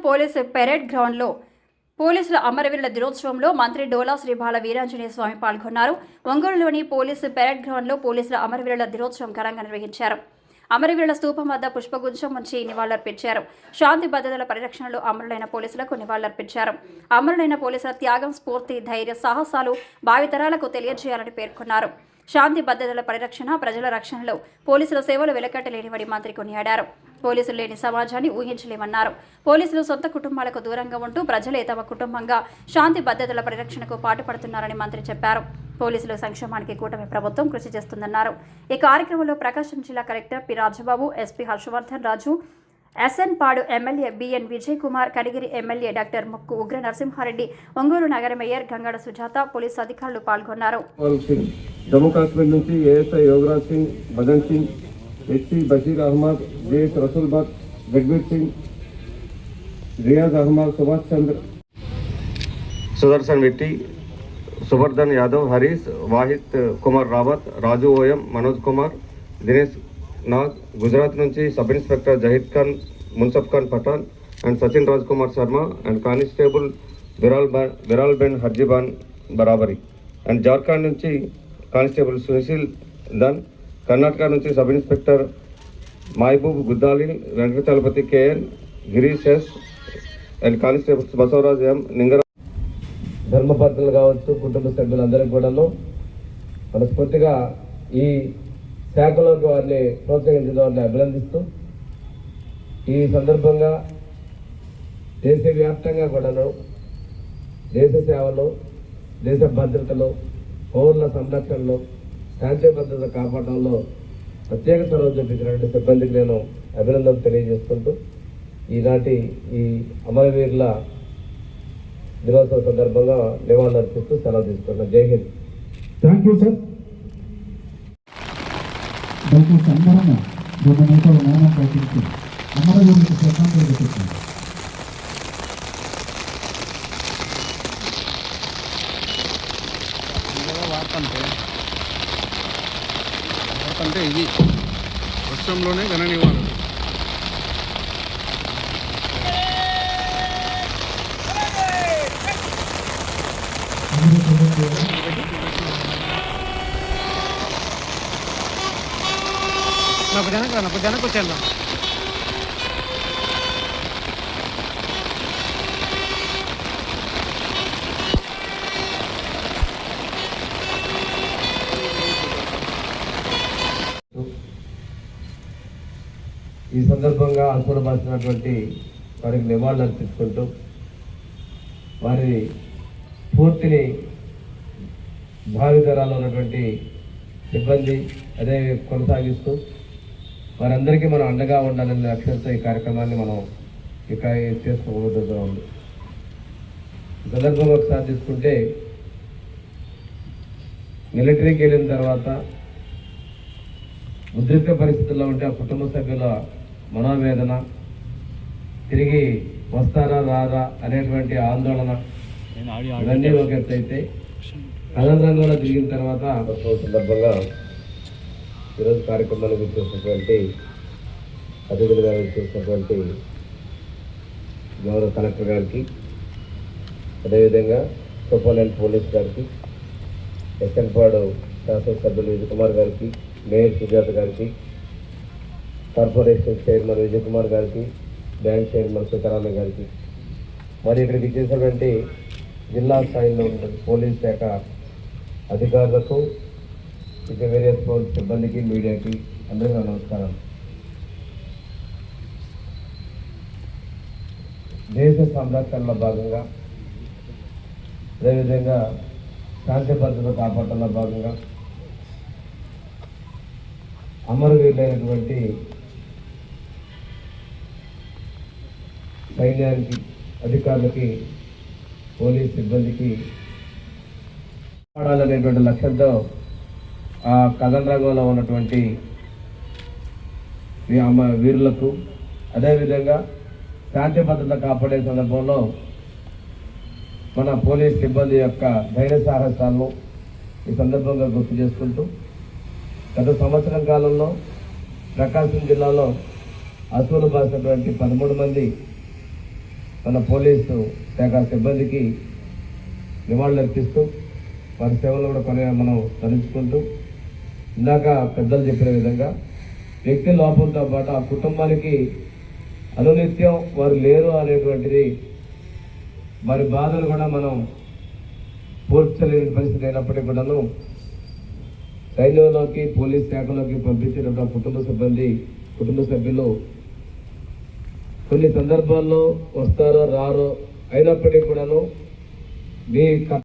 Police parade గ్రౌండ్లో పోలీసుల అమరవీరుల దినోత్సవంలో మంత్రి డోలా శ్రీ బాల వీరాంజనేయ స్వామి పాల్గొన్నారు. ఒంగోలులోని పోలీసు పెరేడ్ గ్రౌండ్లో పోలీసుల అమరవీరుల దినోత్సవం ఘనంగా నిర్వహించారు. అమరవీరుల స్తూపం వద్ద పుష్పగుచ్చం ఉంచి నివాళులర్పించారు. శాంతి భద్రతల పరిరక్షణలో అమరులైన పోలీసులకు నివాళులర్పించారు. అమరులైన పోలీసుల త్యాగం, స్ఫూర్తి, ధైర్య సాహసాలు భావితరాలకు తెలియజేయాలని పేర్కొన్నారు. శాంతి భద్రతల పరిరక్షణ, ప్రజల రక్షణలో పోలీసుల సేవలు వెలకట్టలేనివని మంత్రి కొనియాడారు. పోలీసులు లేని సమాజాన్ని ఊహించలేమన్నారు. పోలీసులు సొంత కుటుంబాలకు దూరంగా ఉంటూ ప్రజలే తమ కుటుంబంగా శాంతి భద్రతల పరిరక్షణకు పాటుపడుతున్నారని మంత్రి చెప్పారు. పోలీసుల సంక్షేమానికి కూటమి ప్రభుత్వం కృషి చేస్తుందన్నారు. ఈ కార్యక్రమంలో ప్రకాశం జిల్లా collector P Rajababu, SP Harshavardhan Raju, SN Padu MLA BN Vijay Kumar, Kanigiri MLA doctor Mukku Ugra Narasimha Reddy, Ongole నగర మేయర్ గంగడ సుజాత, పోలీసు అధికారులు పాల్గొన్నారు. జమ్మూ కాశ్మీర్ నుంచి ASI Yograj Singh, Bhajan Singh, SC Basheer Ahmed, JS Rasool Bhat, Jagbir Singh, Riyaz Ahmed, Subhash Chandra, Sudarshan Reddy, Suvardhan Yadav, Harish, Wahid Kumar Rawat, Raju Oyam, Manoj Kumar, Dinesh Nag, Gujarat నుంచి sub inspector Zahid Khan, Munsaf Khan Pathan and Sachin Raj Kumar Sharma and constable Viral Ben Harjiban Barabari and Jharkhand నుంచి కానిస్టేబుల్ సుశీల్ దన్, కర్ణాటక నుంచి sub inspector Mahaboob Guddali, Venkatachalapathi KN, Girish yes and constables Basavaraj ఎం, నింగర. ధర్మపత్రులు కావచ్చు, కుటుంబ సభ్యులందరికీ కూడాను మనస్ఫూర్తిగా ఈ శాఖలోకి వారిని ప్రోత్సహించిన వారిని అభినందిస్తూ, ఈ సందర్భంగా దేశవ్యాప్తంగా కూడాను దేశ సేవలో, దేశ భద్రతలో, పౌరుల సంరక్షణలో, శాంతి భద్రత కాపాడడంలో ప్రత్యేక చొరవ చూపించినటువంటి సిబ్బందికి నేను అభినందనలు తెలియజేసుకుంటూ ఈనాటి ఈ అమరవీరుల దినోత్సవ సందర్భంగా నివాళులు అర్పిస్తూ సెలవు తీసుకున్నాను. జై హింద్. Thank you sir. దయచేసి అందరము రెండు నిమిషాలు మౌనం పాటించి అమరవీరులకు శ్రద్ధాంజలి ఘటించారు. అంటే ఇది వర్షంలోనే ఘన నివారణ. నాకు జనకు వచ్చాను. ఈ సందర్భంగా అసురబాసినటువంటి వారికి నివాళులు అర్పించుకుంటూ వారి పూర్తిని భావితరాల్లో ఉన్నటువంటి సిబ్బంది అదే కొనసాగిస్తూ వారందరికీ మనం అండగా ఉండాలనే లక్ష్యంతో ఈ కార్యక్రమాన్ని మనం ఇక చేసుకోబోతుగా ఉంది. ఈ సందర్భంగా ఒకసారి తీసుకుంటే మిలిటరీకి వెళ్ళిన తర్వాత ఉద్రిక్త పరిస్థితుల్లో ఉంటే ఆ కుటుంబ సభ్యుల మనోవేదన, తిరిగి వస్తారా రారా అనేటువంటి ఆందోళన, ఇవన్నీ ఒక ఎత్తు అయితే కథన రంగంలో తిరిగిన తర్వాత సందర్భంగా ఈరోజు కార్యక్రమానికి చేసినటువంటి అతిథులుగా చేసినటువంటి గౌరవ కలెక్టర్ గారికి, అదేవిధంగా సూపరింటెండెంట్ పోలీస్ గారికి, ఎస్ఎన్పాడు శాసనసభ్యులు విజయ్ కుమార్ గారికి, మేయర్ సుజాత గారికి, కార్పొరేషన్ చైర్మన్ విజయ్ కుమార్ గారికి, బ్యాంక్ చైర్మన్ సీతారామయ్య గారికి, మరి ఇక్కడికి ఇచ్చేసినటువంటి జిల్లా స్థాయిలో ఉన్న పోలీస్ శాఖ అధికారులకు, ఇక వేరియస్ పోలీస్ సిబ్బందికి, మీడియాకి అందరికీ నమస్కారం. దేశ సంరక్షణలో భాగంగా, అదేవిధంగా శాంతి భద్రత కాపాడటంలో భాగంగా అమరవీరులైనటువంటి సైన్యానికి, అధికారులకి, పోలీస్ సిబ్బందికి కాపాడాలనేటువంటి లక్ష్యంతో ఆ కథన రంగంలో ఉన్నటువంటి వీరులకు, అదేవిధంగా శాంతి భద్రత కాపాడే సందర్భంలో మన పోలీస్ సిబ్బంది యొక్క ధైర్య సాహసాలను ఈ సందర్భంగా గుర్తు చేసుకుంటూ, గత సంవత్సరం కాలంలో ప్రకాశం జిల్లాలో అసువులు బాసినటువంటి 13 మంది మన పోలీసు శాఖ సిబ్బందికి నివాళులర్పిస్తూ వారి సేవలు కూడా మనం స్మరించుకుంటూ ఇందాక పెద్దలు చెప్పిన విధంగా వ్యక్తి లోపంతో పాటు ఆ కుటుంబానికి అనునిత్యం వారు లేరు అనేటువంటిది వారి బాధలు కూడా మనం పూడ్చలేని పరిస్థితి అయినప్పటికీ కూడాను సైన్యంలోకి పోలీస్ శాఖలోకి పంపించినప్పుడు కుటుంబ సభ్యులు కొన్ని సందర్భాల్లో వస్తారో రారో అయినప్పటికీ కూడాను మీ